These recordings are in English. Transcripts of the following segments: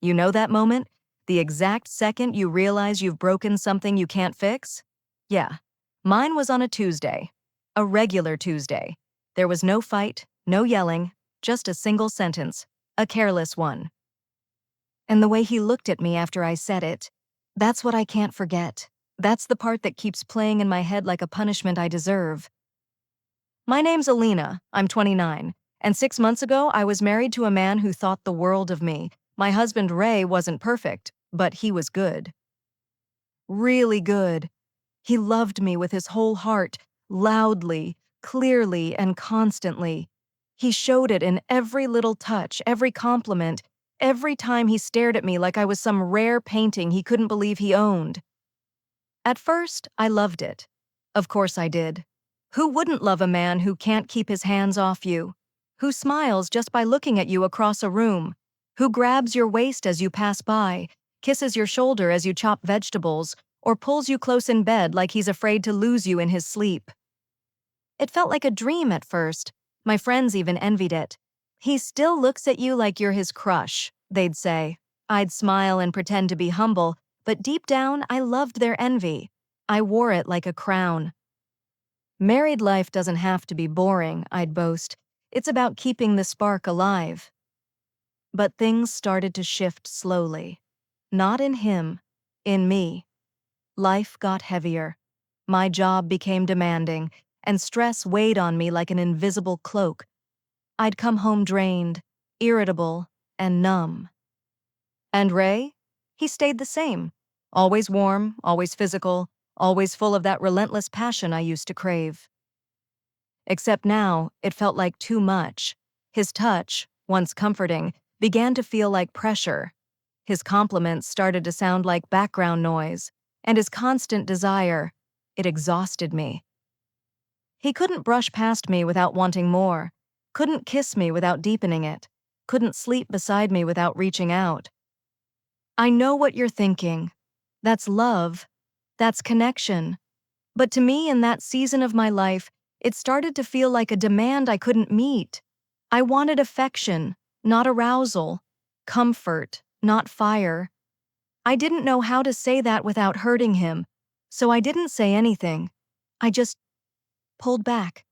You know that moment? The exact second you realize you've broken something you can't fix? Yeah. Mine was on a Tuesday. A regular Tuesday. There was no fight, no yelling, just a single sentence. A careless one. And the way he looked at me after I said it, that's what I can't forget. That's the part that keeps playing in my head like a punishment I deserve. My name's Alina, I'm 29, and 6 months ago I was married to a man who thought the world of me. My husband Ray wasn't perfect, but he was good. Really good. He loved me with his whole heart, loudly, clearly, and constantly. He showed it in every little touch, every compliment, every time he stared at me like I was some rare painting he couldn't believe he owned. At first, I loved it. Of course I did. Who wouldn't love a man who can't keep his hands off you? Who smiles just by looking at you across a room? Who grabs your waist as you pass by, kisses your shoulder as you chop vegetables, or pulls you close in bed like he's afraid to lose you in his sleep? It felt like a dream at first. My friends even envied it. He still looks at you like you're his crush, they'd say. I'd smile and pretend to be humble, but deep down I loved their envy. I wore it like a crown. Married life doesn't have to be boring, I'd boast. It's about keeping the spark alive. But things started to shift slowly. Not in him, in me. Life got heavier. My job became demanding, and stress weighed on me like an invisible cloak. I'd come home drained, irritable, and numb. And Ray? He stayed the same. Always warm, always physical, always full of that relentless passion I used to crave. Except now, it felt like too much. His touch, once comforting, began to feel like pressure. His compliments started to sound like background noise, and his constant desire, it exhausted me. He couldn't brush past me without wanting more, couldn't kiss me without deepening it, couldn't sleep beside me without reaching out. I know what you're thinking. That's love. That's connection. But to me, in that season of my life, it started to feel like a demand I couldn't meet. I wanted affection, not arousal, comfort, not fire. I didn't know how to say that without hurting him, so I didn't say anything. I just pulled back.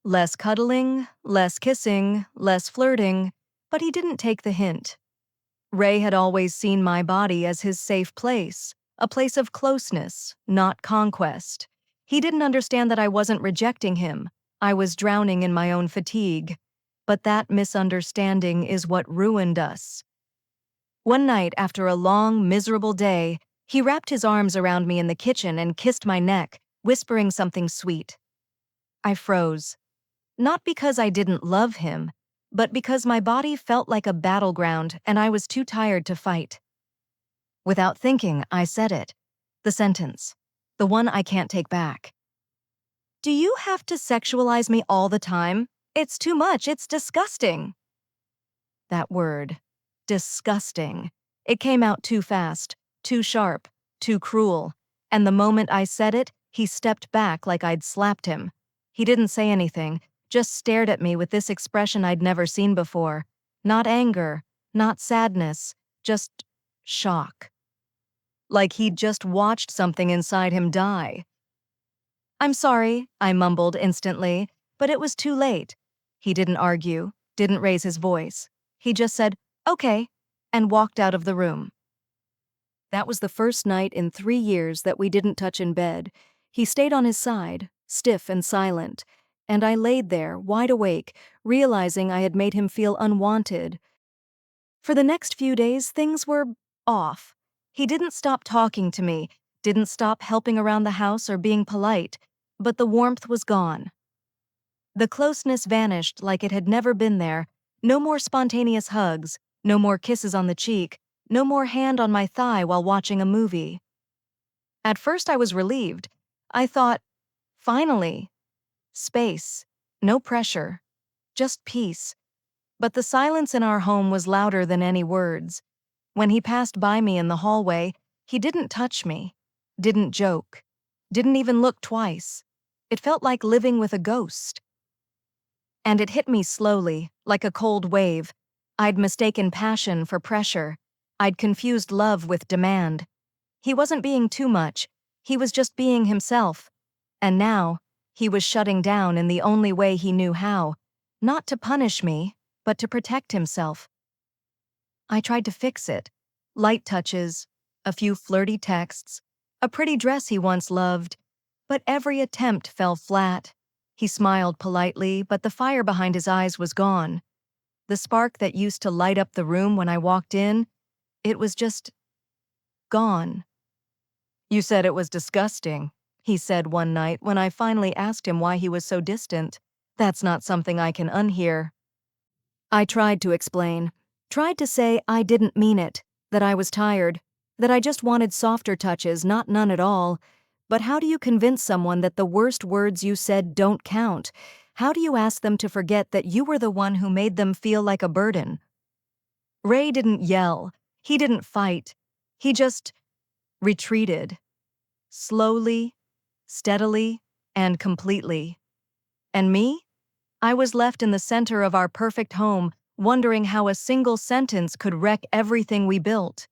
Less cuddling, less kissing, less flirting, but he didn't take the hint. Ray had always seen my body as his safe place, a place of closeness, not conquest. He didn't understand that I wasn't rejecting him. I was drowning in my own fatigue. But that misunderstanding is what ruined us. One night, after a long, miserable day, he wrapped his arms around me in the kitchen and kissed my neck, whispering something sweet. I froze. Not because I didn't love him, but because my body felt like a battleground and I was too tired to fight. Without thinking, I said it. The sentence. The one I can't take back. Do you have to sexualize me all the time? It's too much. It's disgusting. That word. Disgusting. It came out too fast, too sharp, too cruel. And the moment I said it, he stepped back like I'd slapped him. He didn't say anything, just stared at me with this expression I'd never seen before. Not anger, not sadness, just shock. Like he'd just watched something inside him die. I'm sorry, I mumbled instantly, but it was too late. He didn't argue, didn't raise his voice. He just said, okay, and walked out of the room. That was the first night in 3 years that we didn't touch in bed. He stayed on his side, stiff and silent, and I laid there, wide awake, realizing I had made him feel unwanted. For the next few days, things were off. He didn't stop talking to me, didn't stop helping around the house or being polite, but the warmth was gone. The closeness vanished like it had never been there. No more spontaneous hugs, no more kisses on the cheek, no more hand on my thigh while watching a movie. At first I was relieved. I thought, finally, space, no pressure, just peace. But the silence in our home was louder than any words. When he passed by me in the hallway, he didn't touch me, didn't joke, didn't even look twice. It felt like living with a ghost. And it hit me slowly, like a cold wave. I'd mistaken passion for pressure. I'd confused love with demand. He wasn't being too much. He was just being himself. And now, he was shutting down in the only way he knew how, not to punish me, but to protect himself. I tried to fix it. Light touches, a few flirty texts, a pretty dress he once loved, but every attempt fell flat. He smiled politely, but the fire behind his eyes was gone. The spark that used to light up the room when I walked in, it was just gone. "You said it was disgusting," he said one night when I finally asked him why he was so distant. "That's not something I can unhear." I tried to explain, tried to say I didn't mean it, that I was tired, that I just wanted softer touches, not none at all. But how do you convince someone that the worst words you said don't count? How do you ask them to forget that you were the one who made them feel like a burden? Ray didn't yell. He didn't fight. He just retreated. Slowly, steadily, and completely. And me? I was left in the center of our perfect home, wondering how a single sentence could wreck everything we built.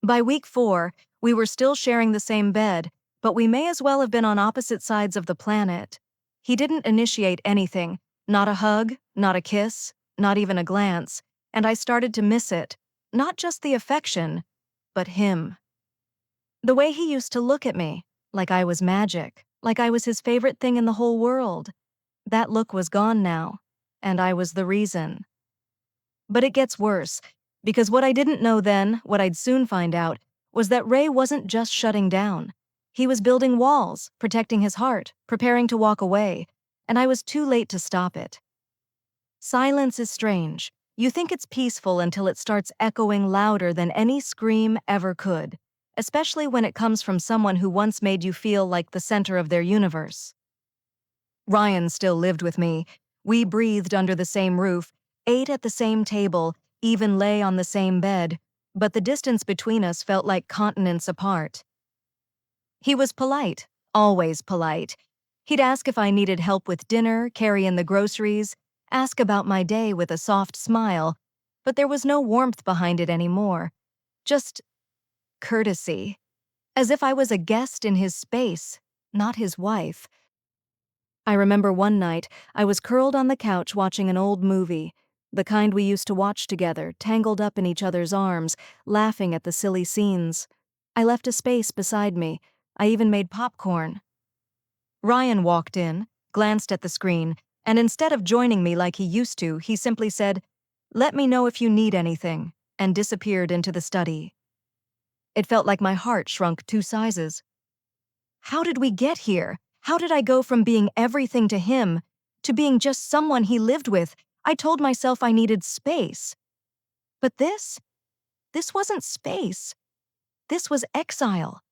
By week 4, we were still sharing the same bed, but we may as well have been on opposite sides of the planet. He didn't initiate anything, not a hug, not a kiss, not even a glance, and I started to miss it, not just the affection, but him. The way he used to look at me, like I was magic, like I was his favorite thing in the whole world. That look was gone now, and I was the reason. But it gets worse, because what I didn't know then, what I'd soon find out, was that Ray wasn't just shutting down. He was building walls, protecting his heart, preparing to walk away, and I was too late to stop it. Silence is strange. You think it's peaceful until it starts echoing louder than any scream ever could, especially when it comes from someone who once made you feel like the center of their universe. Ryan still lived with me. We breathed under the same roof, ate at the same table, even lay on the same bed, but the distance between us felt like continents apart. He was polite, always polite. He'd ask if I needed help with dinner, carry in the groceries, ask about my day with a soft smile, but there was no warmth behind it anymore. Just courtesy, as if I was a guest in his space, not his wife. I remember one night, I was curled on the couch watching an old movie, the kind we used to watch together, tangled up in each other's arms, laughing at the silly scenes. I left a space beside me. I even made popcorn. Ryan walked in, glanced at the screen, and instead of joining me like he used to, he simply said, "Let me know if you need anything," and disappeared into the study. It felt like my heart shrunk 2 sizes. How did we get here? How did I go from being everything to him to being just someone he lived with? I told myself I needed space. But this wasn't space. This was exile.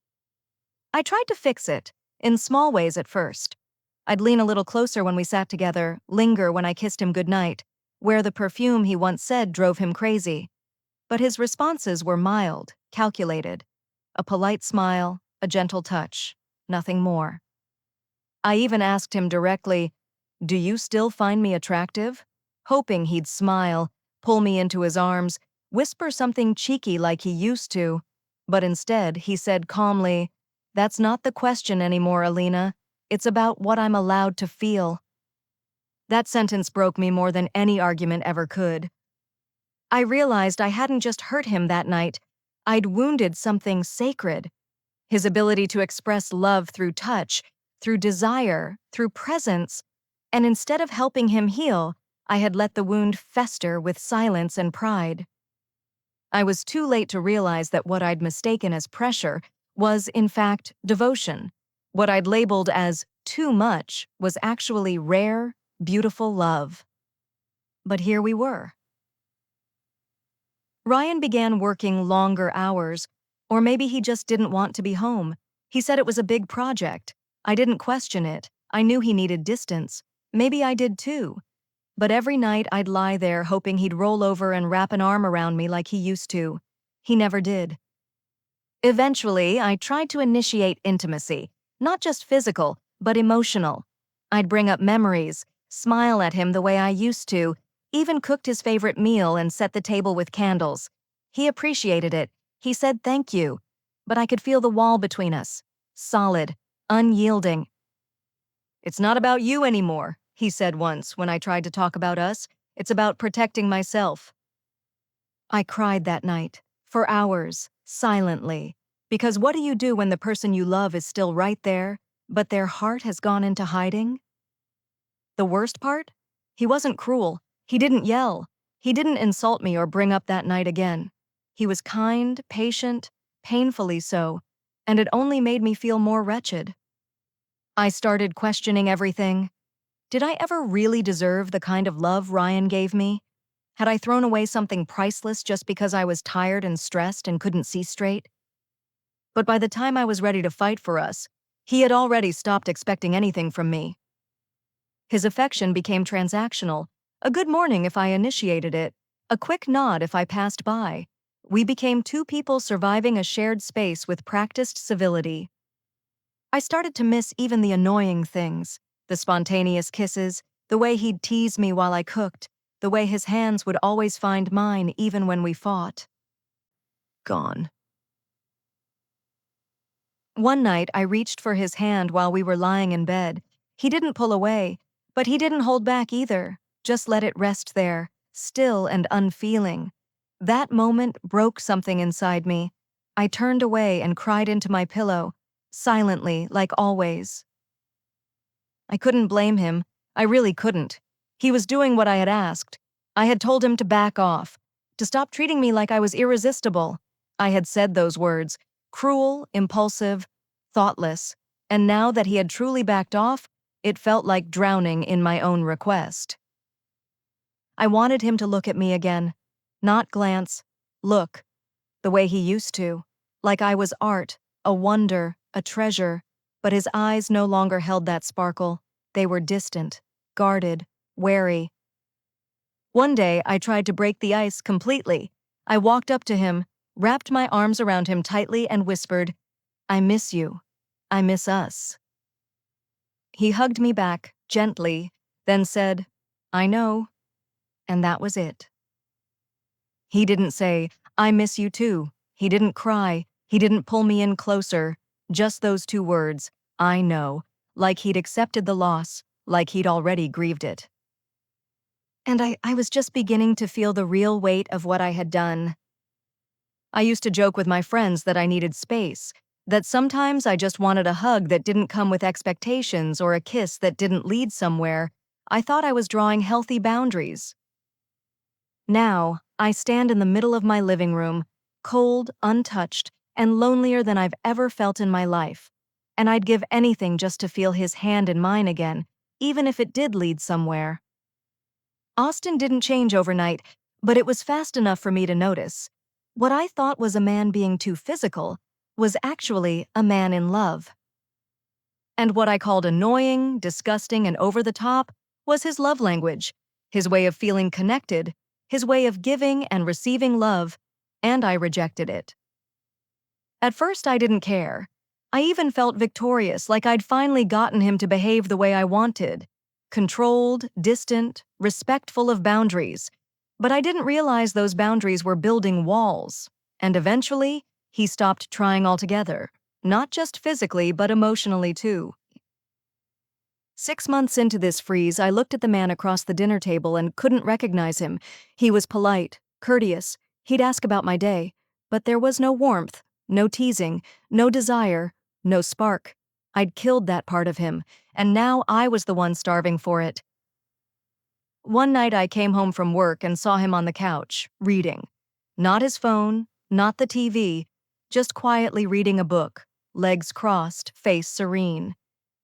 I tried to fix it, in small ways at first. I'd lean a little closer when we sat together, linger when I kissed him goodnight, wear the perfume he once said drove him crazy. But his responses were mild, calculated. A polite smile, a gentle touch, nothing more. I even asked him directly, "Do you still find me attractive?" hoping he'd smile, pull me into his arms, whisper something cheeky like he used to. But instead, he said calmly, "That's not the question anymore, Alina. It's about what I'm allowed to feel." That sentence broke me more than any argument ever could. I realized I hadn't just hurt him that night. I'd wounded something sacred. His ability to express love through touch, through desire, through presence, and instead of helping him heal, I had let the wound fester with silence and pride. I was too late to realize that what I'd mistaken as pressure was, in fact, devotion. What I'd labeled as too much was actually rare, beautiful love. But here we were. Ryan began working longer hours, or maybe he just didn't want to be home. He said it was a big project. I didn't question it. I knew he needed distance. Maybe I did too. But every night I'd lie there hoping he'd roll over and wrap an arm around me like he used to. He never did. Eventually, I tried to initiate intimacy, not just physical, but emotional. I'd bring up memories, smile at him the way I used to, Even cooked his favorite meal and set the table with candles. He appreciated it. He said thank you. But I could feel the wall between us. Solid, unyielding. "It's not about you anymore," he said once when I tried to talk about us. "It's about protecting myself." I cried that night, for hours, silently. Because what do you do when the person you love is still right there, but their heart has gone into hiding? The worst part? He wasn't cruel. He didn't yell. He didn't insult me or bring up that night again. He was kind, patient, painfully so, and it only made me feel more wretched. I started questioning everything. Did I ever really deserve the kind of love Ryan gave me? Had I thrown away something priceless just because I was tired and stressed and couldn't see straight? But by the time I was ready to fight for us, he had already stopped expecting anything from me. His affection became transactional. A good morning if I initiated it, a quick nod if I passed by. We became two people surviving a shared space with practiced civility. I started to miss even the annoying things, the spontaneous kisses, the way he'd tease me while I cooked, the way his hands would always find mine even when we fought. Gone. One night, I reached for his hand while we were lying in bed. He didn't pull away, but he didn't hold back either, just let it rest there, still and unfeeling. That moment broke something inside me. I turned away and cried into my pillow, silently, like always. I couldn't blame him. I really couldn't. He was doing what I had asked. I had told him to back off, to stop treating me like I was irresistible. I had said those words, cruel, impulsive, thoughtless, and now that he had truly backed off, it felt like drowning in my own request. I wanted him to look at me again, not glance, look, the way he used to, like I was art, a wonder, a treasure, but his eyes no longer held that sparkle. They were distant, guarded, wary. One day, I tried to break the ice completely. I walked up to him, wrapped my arms around him tightly, and whispered, "I miss you. I miss us." He hugged me back, gently, then said, "I know," and that was it. He didn't say, "I miss you too." He didn't cry. He didn't pull me in closer. Just those two words, "I know," like he'd accepted the loss, like he'd already grieved it. And I was just beginning to feel the real weight of what I had done. I used to joke with my friends that I needed space, that sometimes I just wanted a hug that didn't come with expectations or a kiss that didn't lead somewhere. I thought I was drawing healthy boundaries. Now, I stand in the middle of my living room, cold, untouched, and lonelier than I've ever felt in my life. And I'd give anything just to feel his hand in mine again, even if it did lead somewhere. Austin didn't change overnight, but it was fast enough for me to notice. What I thought was a man being too physical was actually a man in love. And what I called annoying, disgusting, and over the top was his love language, his way of feeling connected, his way of giving and receiving love, and I rejected it. At first, I didn't care. I even felt victorious, like I'd finally gotten him to behave the way I wanted. Controlled, distant, respectful of boundaries. But I didn't realize those boundaries were building walls. And eventually, he stopped trying altogether. Not just physically, but emotionally too. 6 months into this freeze, I looked at the man across the dinner table and couldn't recognize him. He was polite, courteous. He'd ask about my day. But there was no warmth, no teasing, no desire, no spark. I'd killed that part of him, and now I was the one starving for it. One night I came home from work and saw him on the couch, reading. Not his phone, not the TV, just quietly reading a book, legs crossed, face serene.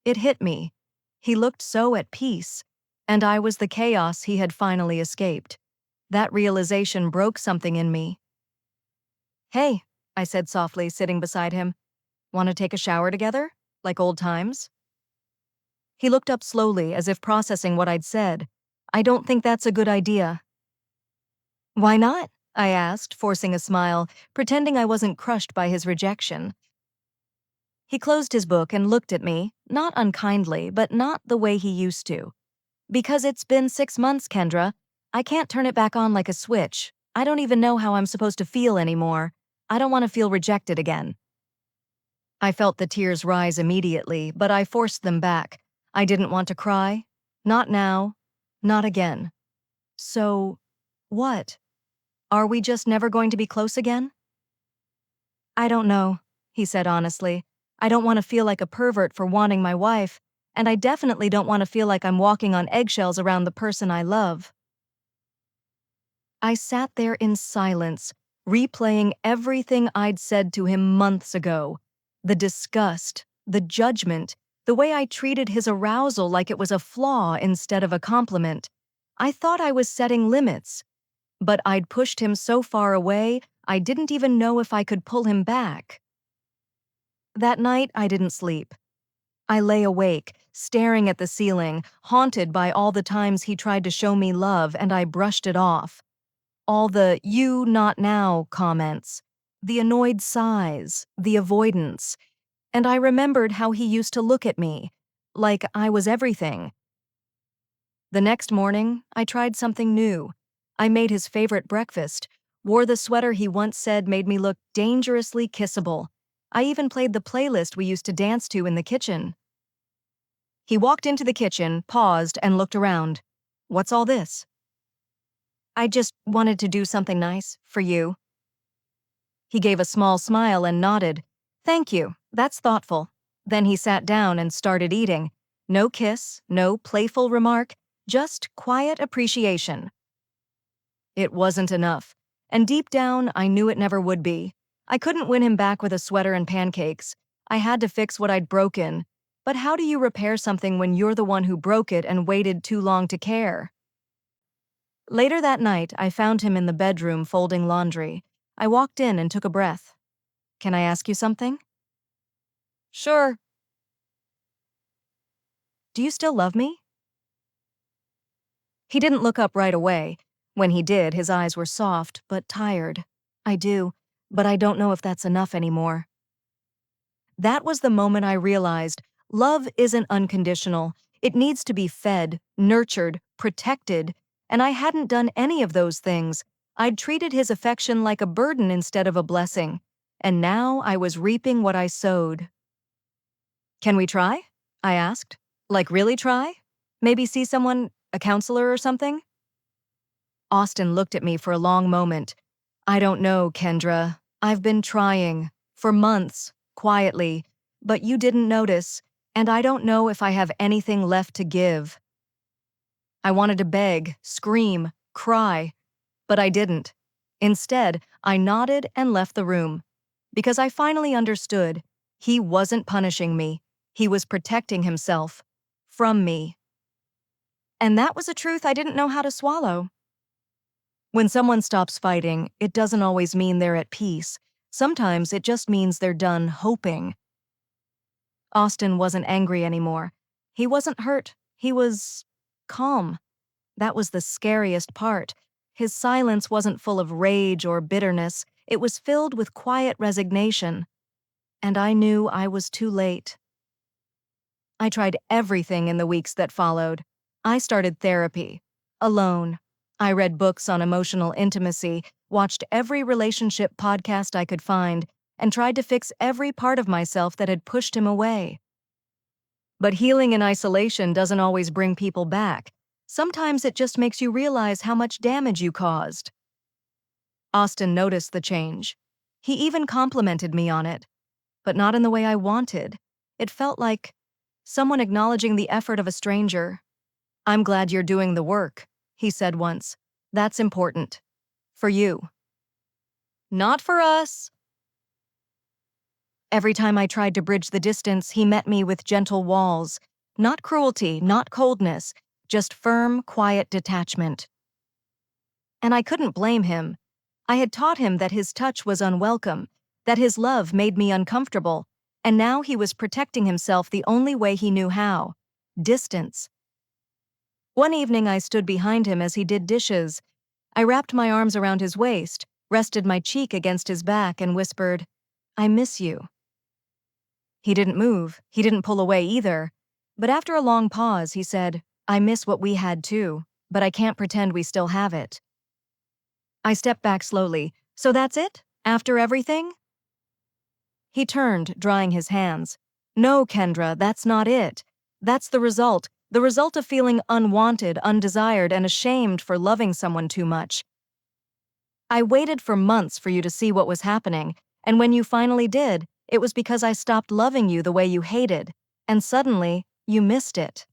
It hit me. He looked so at peace, and I was the chaos he had finally escaped. That realization broke something in me. "Hey," I said softly, sitting beside him. "Want to take a shower together? Like old times?" He looked up slowly, as if processing what I'd said. "I don't think that's a good idea." "Why not?" I asked, forcing a smile, pretending I wasn't crushed by his rejection. He closed his book and looked at me, not unkindly, but not the way he used to. "Because it's been 6 months, Kendra. I can't turn it back on like a switch. I don't even know how I'm supposed to feel anymore. I don't want to feel rejected again. I felt the tears rise immediately, but I forced them back. I didn't want to cry. Not now. Not again. So, what? Are we just never going to be close again? I don't know, he said honestly. I don't want to feel like a pervert for wanting my wife, and I definitely don't want to feel like I'm walking on eggshells around the person I love. I sat there in silence, replaying everything I'd said to him months ago. The disgust, the judgment, the way I treated his arousal like it was a flaw instead of a compliment. I thought I was setting limits, but I'd pushed him so far away, I didn't even know if I could pull him back. That night, I didn't sleep. I lay awake, staring at the ceiling, haunted by all the times he tried to show me love and I brushed it off. All the "you, not now" comments, the annoyed sighs, the avoidance, and I remembered how he used to look at me, like I was everything. The next morning, I tried something new. I made his favorite breakfast, wore the sweater he once said made me look dangerously kissable. I even played the playlist we used to dance to in the kitchen. He walked into the kitchen, paused, and looked around. "What's all this?" "I just wanted to do something nice for you." He gave a small smile and nodded. "Thank you, that's thoughtful." Then he sat down and started eating. No kiss, no playful remark, just quiet appreciation. It wasn't enough, and deep down, I knew it never would be. I couldn't win him back with a sweater and pancakes. I had to fix what I'd broken. But how do you repair something when you're the one who broke it and waited too long to care? Later that night, I found him in the bedroom folding laundry. I walked in and took a breath. "Can I ask you something?" "Sure." "Do you still love me?" He didn't look up right away. When he did, his eyes were soft but tired. "I do, but I don't know if that's enough anymore." That was the moment I realized love isn't unconditional. It needs to be fed, nurtured, protected, and I hadn't done any of those things. I'd treated his affection like a burden instead of a blessing, and now I was reaping what I sowed. "Can we try?" I asked. "Like really try? Maybe see someone, a counselor or something?" Austin looked at me for a long moment. "I don't know, Kendra. I've been trying. For months, quietly. But you didn't notice, and I don't know if I have anything left to give." I wanted to beg, scream, cry, but I didn't. Instead, I nodded and left the room. Because I finally understood. He wasn't punishing me. He was protecting himself. From me. And that was a truth I didn't know how to swallow. When someone stops fighting, it doesn't always mean they're at peace. Sometimes it just means they're done hoping. Austin wasn't angry anymore. He wasn't hurt. He was calm. That was the scariest part. His silence wasn't full of rage or bitterness. It was filled with quiet resignation. And I knew I was too late. I tried everything in the weeks that followed. I started therapy. Alone. I read books on emotional intimacy, watched every relationship podcast I could find, and tried to fix every part of myself that had pushed him away. But healing in isolation doesn't always bring people back. Sometimes it just makes you realize how much damage you caused. Austin noticed the change. He even complimented me on it, but not in the way I wanted. It felt like someone acknowledging the effort of a stranger. "I'm glad you're doing the work," he said once. "That's important. For you." "Not for us." Every time I tried to bridge the distance, he met me with gentle walls. Not cruelty, not coldness, just firm, quiet detachment. And I couldn't blame him. I had taught him that his touch was unwelcome, that his love made me uncomfortable, and now he was protecting himself the only way he knew how: distance. One evening I stood behind him as he did dishes. I wrapped my arms around his waist, rested my cheek against his back, and whispered, "I miss you." He didn't move, he didn't pull away either, but after a long pause he said, "I miss what we had too." but I can't pretend we still have it. I stepped back slowly. So that's it? After everything? He turned, drying his hands. No, Kendra, that's not it. That's the result. The result of feeling unwanted, undesired, and ashamed for loving someone too much. I waited for months for you to see what was happening, and when you finally did, it was because I stopped loving you the way you hated, and suddenly, you missed it.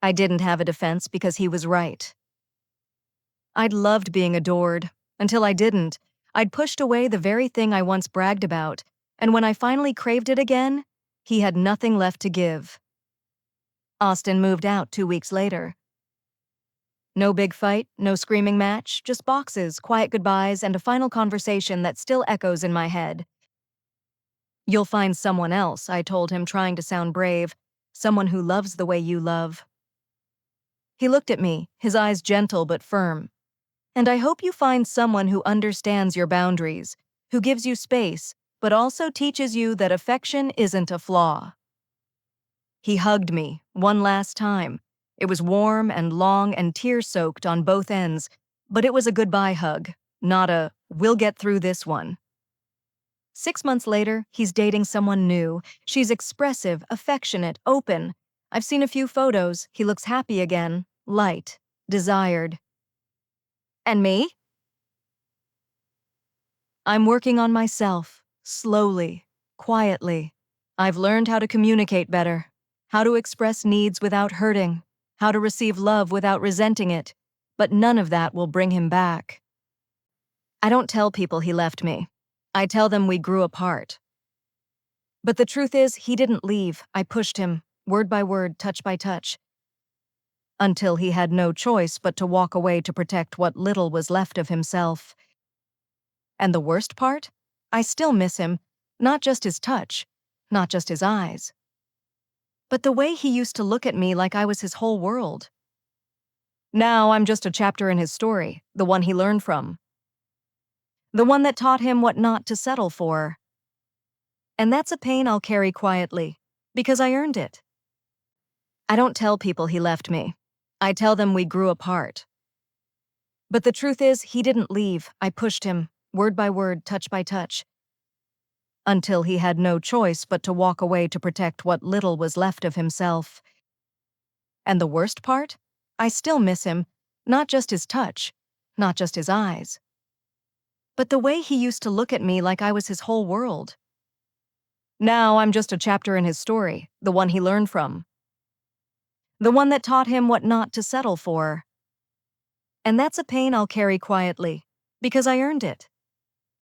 I didn't have a defense because he was right. I'd loved being adored, until I didn't. I'd pushed away the very thing I once bragged about, and when I finally craved it again, he had nothing left to give. Austin moved out 2 weeks later. No big fight, no screaming match, just boxes, quiet goodbyes, and a final conversation that still echoes in my head. You'll find someone else, I told him, trying to sound brave. Someone who loves the way you love. He looked at me, his eyes gentle but firm. And I hope you find someone who understands your boundaries, who gives you space, but also teaches you that affection isn't a flaw. He hugged me, one last time. It was warm and long and tear-soaked on both ends, but it was a goodbye hug, not a, we'll get through this one. 6 months later, he's dating someone new. She's expressive, affectionate, open. I've seen a few photos. He looks happy again, light, desired. And me? I'm working on myself, slowly, quietly. I've learned how to communicate better, how to express needs without hurting, how to receive love without resenting it, but none of that will bring him back. I don't tell people he left me. I tell them we grew apart. But the truth is, he didn't leave. I pushed him, word by word, touch by touch, until he had no choice but to walk away to protect what little was left of himself. And the worst part? I still miss him, not just his touch, not just his eyes, but the way he used to look at me like I was his whole world. Now I'm just a chapter in his story, the one he learned from, the one that taught him what not to settle for. And that's a pain I'll carry quietly, because I earned it. I don't tell people he left me. I tell them we grew apart. But the truth is, he didn't leave. I pushed him, word by word, touch by touch, until he had no choice but to walk away to protect what little was left of himself. And the worst part? I still miss him, not just his touch, not just his eyes, but the way he used to look at me like I was his whole world. Now I'm just a chapter in his story, the one he learned from, the one that taught him what not to settle for. And that's a pain I'll carry quietly, because I earned it.